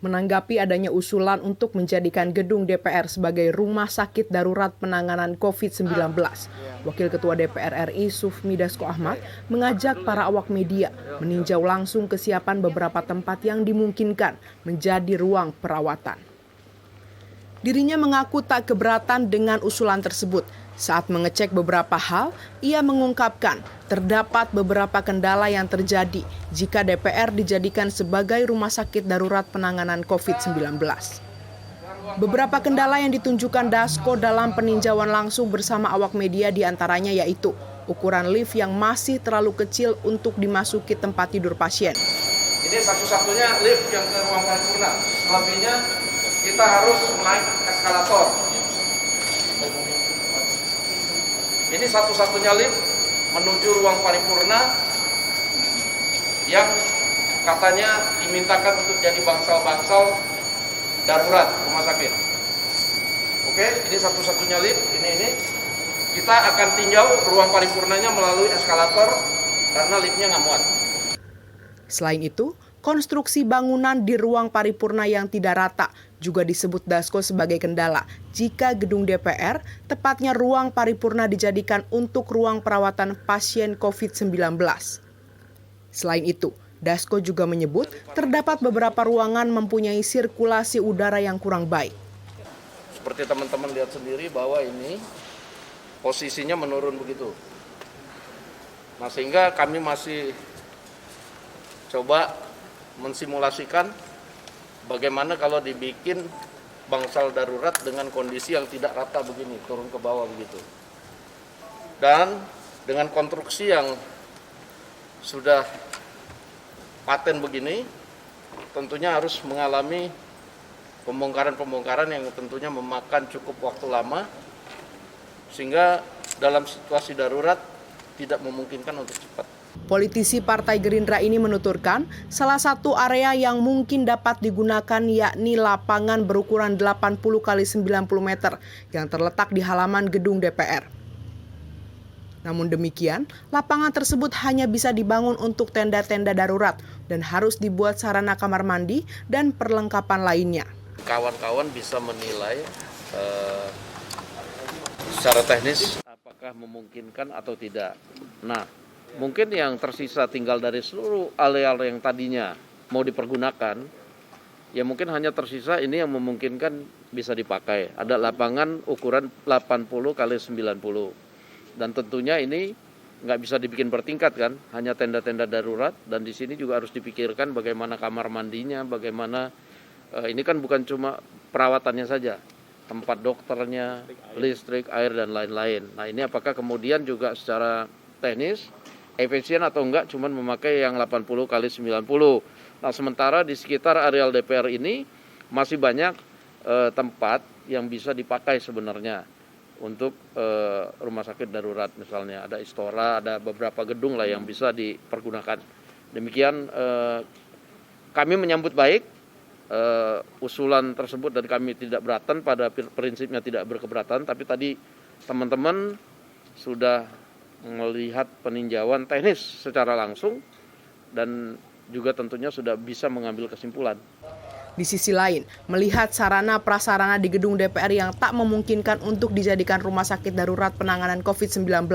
menanggapi adanya usulan untuk menjadikan gedung DPR sebagai rumah sakit darurat penanganan COVID-19. Wakil Ketua DPR RI Sufmi Dasko Ahmad mengajak para awak media meninjau langsung kesiapan beberapa tempat yang dimungkinkan menjadi ruang perawatan. Dirinya mengaku tak keberatan dengan usulan tersebut. Saat mengecek beberapa hal, ia mengungkapkan terdapat beberapa kendala yang terjadi jika DPR dijadikan sebagai rumah sakit darurat penanganan COVID-19. Beberapa kendala yang ditunjukkan Dasko dalam peninjauan langsung bersama awak media diantaranya yaitu ukuran lift yang masih terlalu kecil untuk dimasuki tempat tidur pasien. Ini satu-satunya lift yang ke ruang paripurna. Selebihnya kita harus naik eskalator. Ini satu-satunya lift menuju ruang paripurna yang katanya dimintakan untuk jadi bangsal-bangsal darurat rumah sakit. Oke, ini satu-satunya lift, ini. Kita akan tinjau ruang paripurnanya melalui eskalator karena liftnya nggak muat. Selain itu, konstruksi bangunan di ruang paripurna yang tidak rata juga disebut Dasko sebagai kendala jika gedung DPR, tepatnya ruang paripurna dijadikan untuk ruang perawatan pasien COVID-19. Selain itu, Dasko juga menyebut terdapat beberapa ruangan mempunyai sirkulasi udara yang kurang baik. Seperti teman-teman lihat sendiri bahwa ini posisinya menurun begitu. Nah, sehingga kami masih coba mensimulasikan bagaimana kalau dibikin bangsal darurat dengan kondisi yang tidak rata begini, turun ke bawah begitu. Dan dengan konstruksi yang sudah paten begini, tentunya harus mengalami pembongkaran-pembongkaran yang tentunya memakan cukup waktu lama, sehingga dalam situasi darurat tidak memungkinkan untuk cepat. Politisi Partai Gerindra ini menuturkan salah satu area yang mungkin dapat digunakan yakni lapangan berukuran 80 x 90 meter yang terletak di halaman gedung DPR. Namun demikian, lapangan tersebut hanya bisa dibangun untuk tenda-tenda darurat dan harus dibuat sarana kamar mandi dan perlengkapan lainnya. Kawan-kawan bisa menilai secara teknis apakah memungkinkan atau tidak. Nah, mungkin yang tersisa tinggal dari seluruh areal yang tadinya mau dipergunakan, ya mungkin hanya tersisa ini yang memungkinkan bisa dipakai. Ada lapangan ukuran 80 x 90. Dan tentunya ini nggak bisa dibikin bertingkat kan, hanya tenda-tenda darurat. Dan di sini juga harus dipikirkan bagaimana kamar mandinya, bagaimana, ini kan bukan cuma perawatannya saja, tempat dokternya, listrik, air, dan lain-lain. Nah, ini apakah kemudian juga secara teknis efisien atau enggak cuman memakai yang 80 x 90. Nah, sementara di sekitar areal DPR ini masih banyak tempat yang bisa dipakai sebenarnya untuk rumah sakit darurat, misalnya ada Istora, ada beberapa gedung lah yang bisa dipergunakan. Demikian kami menyambut baik usulan tersebut dan kami tidak beratan, pada prinsipnya tidak berkeberatan, tapi tadi teman-teman sudah melihat peninjauan teknis secara langsung dan juga tentunya sudah bisa mengambil kesimpulan. Di sisi lain, melihat sarana prasarana di gedung DPR yang tak memungkinkan untuk dijadikan rumah sakit darurat penanganan COVID-19,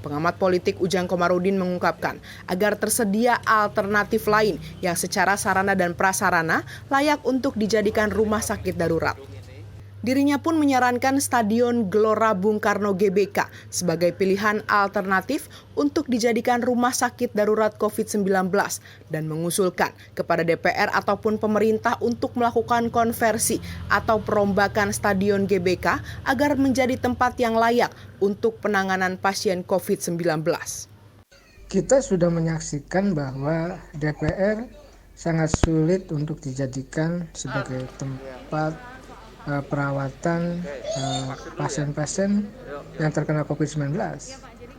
pengamat politik Ujang Komarudin mengungkapkan agar tersedia alternatif lain yang secara sarana dan prasarana layak untuk dijadikan rumah sakit darurat. Dirinya pun menyarankan Stadion Gelora Bung Karno GBK sebagai pilihan alternatif untuk dijadikan rumah sakit darurat COVID-19 dan mengusulkan kepada DPR ataupun pemerintah untuk melakukan konversi atau perombakan Stadion GBK agar menjadi tempat yang layak untuk penanganan pasien COVID-19. Kita sudah menyaksikan bahwa DPR sangat sulit untuk dijadikan sebagai tempat perawatan pasien-pasien yang terkena COVID-19.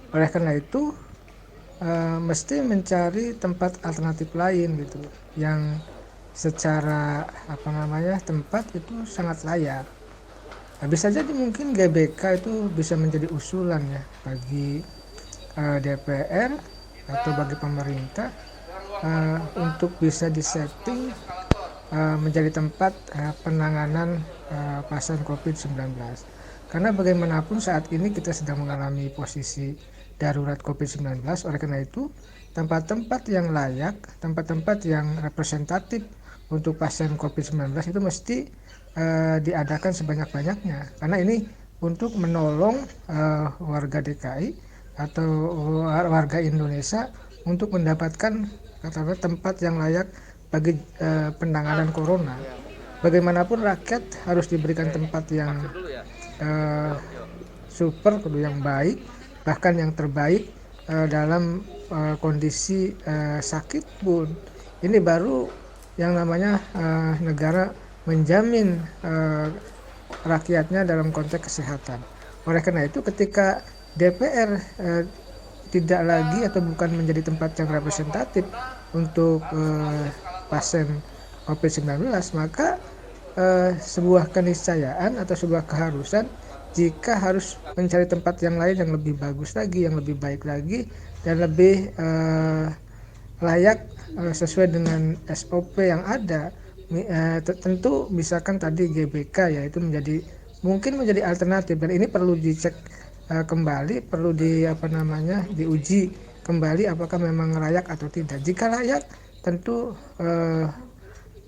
Oleh karena itu, mesti mencari tempat alternatif lain gitu, yang secara tempat itu sangat layak. Nah, bisa jadi mungkin GBK itu bisa menjadi usulan ya bagi DPR atau bagi pemerintah untuk bisa disetting menjadi tempat penanganan pasien COVID-19. Karena bagaimanapun saat ini kita sedang mengalami posisi darurat COVID-19, oleh karena itu tempat-tempat yang layak, tempat-tempat yang representatif untuk pasien COVID-19 itu mesti diadakan sebanyak-banyaknya. Karena ini untuk menolong warga DKI atau warga Indonesia untuk mendapatkan katakanlah tempat yang layak bagi penanganan corona. Bagaimanapun rakyat harus diberikan tempat yang super, yang baik, bahkan yang terbaik dalam kondisi sakit pun. Ini baru yang namanya negara menjamin rakyatnya dalam konteks kesehatan. Oleh karena itu ketika DPR tidak lagi atau bukan menjadi tempat yang representatif untuk pasien COVID-19, maka sebuah keniscayaan atau sebuah keharusan jika harus mencari tempat yang lain yang lebih bagus lagi, yang lebih baik lagi, dan lebih layak sesuai dengan SOP yang ada. Tentu misalkan tadi GBK, yaitu mungkin menjadi alternatif, dan ini perlu dicek kembali, perlu diuji kembali apakah memang layak atau tidak. Jika layak, tentu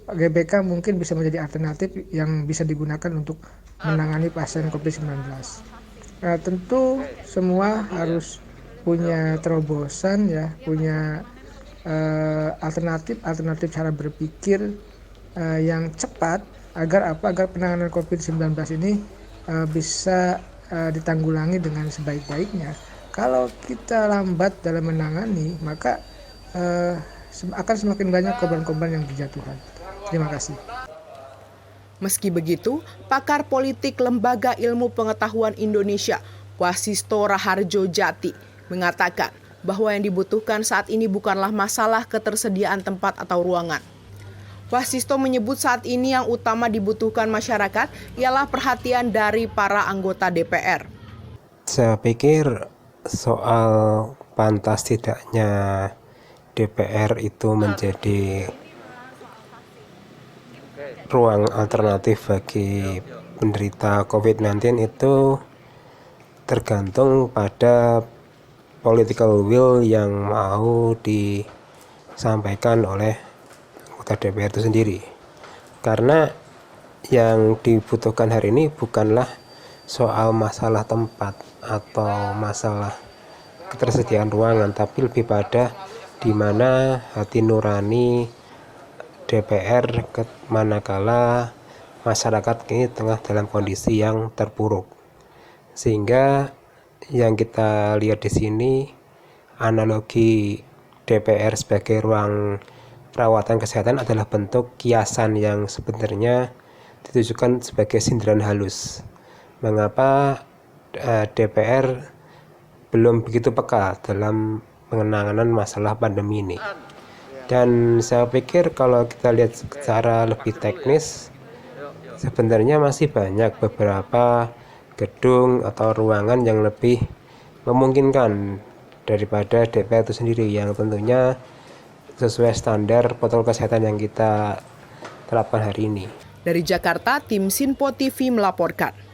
GBK mungkin bisa menjadi alternatif yang bisa digunakan untuk menangani pasien COVID-19. Tentu semua harus punya terobosan, ya, punya alternatif cara berpikir yang cepat agar penanganan COVID-19 ini bisa ditanggulangi dengan sebaik-baiknya. Kalau kita lambat dalam menangani, maka akan semakin banyak korban-korban yang berjatuhan. Terima kasih. Meski begitu, pakar politik Lembaga Ilmu Pengetahuan Indonesia, Wasisto Raharjo Jati, mengatakan bahwa yang dibutuhkan saat ini bukanlah masalah ketersediaan tempat atau ruangan. Wasisto menyebut saat ini yang utama dibutuhkan masyarakat ialah perhatian dari para anggota DPR. Saya pikir soal pantas tidaknya DPR itu menjadi ruang alternatif bagi penderita COVID-19 itu tergantung pada political will yang mau disampaikan oleh anggota DPR itu sendiri. Karena yang dibutuhkan hari ini bukanlah soal masalah tempat atau masalah ketersediaan ruangan, tapi lebih pada di mana hati nurani DPR manakala masyarakat ini tengah dalam kondisi yang terpuruk. Sehingga yang kita lihat di sini analogi DPR sebagai ruang perawatan kesehatan adalah bentuk kiasan yang sebenarnya ditujukan sebagai sindiran halus. Mengapa DPR belum begitu peka dalam penanganan masalah pandemi ini? Dan saya pikir kalau kita lihat secara lebih teknis, sebenarnya masih banyak beberapa gedung atau ruangan yang lebih memungkinkan daripada DPR itu sendiri, yang tentunya sesuai standar protokol kesehatan yang kita terapkan hari ini. Dari Jakarta, tim Sinpo TV melaporkan.